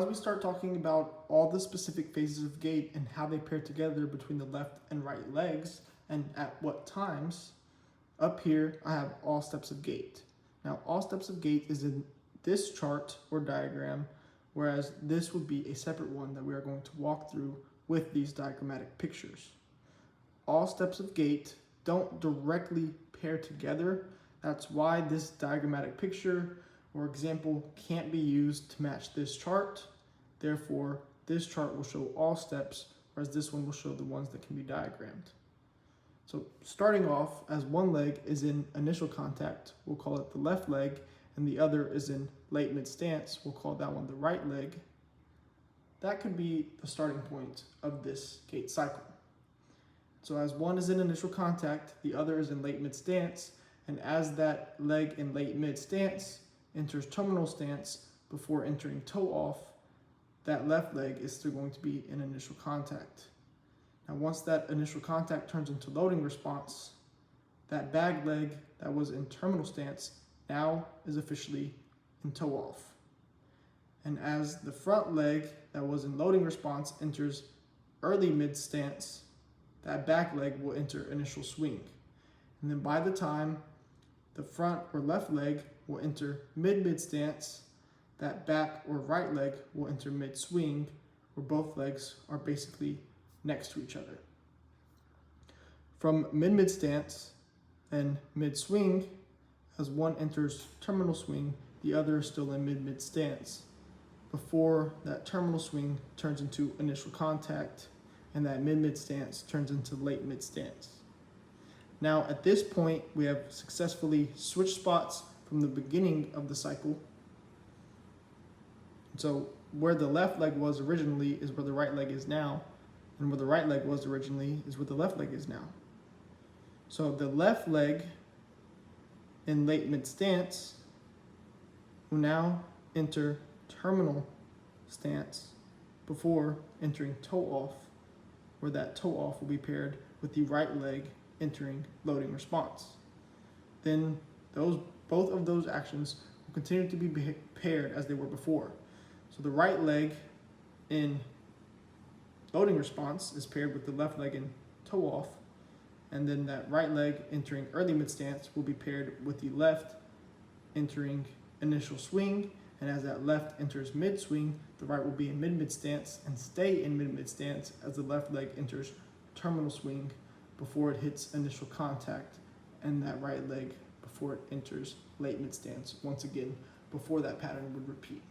as we start talking about all the specific phases of gait and how they pair together between the left and right legs and at what times, up here I have all steps of gait. Now all steps of gait is in this chart or diagram, whereas this would be a separate one that we are going to walk through with these diagrammatic pictures. All steps of gait don't directly pair together. That's why this diagrammatic picture or example can't be used to match this chart. Therefore, this chart will show all steps, whereas this one will show the ones that can be diagrammed. So starting off, as one leg is in initial contact, we'll call it the left leg, and the other is in late mid stance, we'll call that one the right leg. That could be the starting point of this gait cycle. So as one is in initial contact, the other is in late mid stance, and as that leg in late mid stance enters terminal stance before entering toe off, that left leg is still going to be in initial contact. Now once that initial contact turns into loading response, that bag leg that was in terminal stance now is officially in toe off. And as the front leg that was in loading response enters early mid stance, that back leg will enter initial swing. And then by the time the front or left leg will enter mid stance, that back or right leg will enter mid swing, where both legs are basically next to each other. From mid stance and mid swing, as one enters terminal swing, the other is still in mid stance before that terminal swing turns into initial contact and that mid stance turns into late mid stance. Now at this point, we have successfully switched spots from the beginning of the cycle. So where the left leg was originally is where the right leg is now, and where the right leg was originally is where the left leg is now. So the left leg in late mid stance will now enter terminal stance before entering toe off, where that toe off will be paired with the right leg entering loading response. Then both of those actions will continue to be paired as they were before. So the right leg in loading response is paired with the left leg in toe off, and then that right leg entering early mid stance will be paired with the left entering initial swing, and as that left enters mid swing, the right will be in mid stance and stay in mid stance as the left leg enters terminal swing before it hits initial contact, and that right leg before it enters late mid stance once again before that pattern would repeat.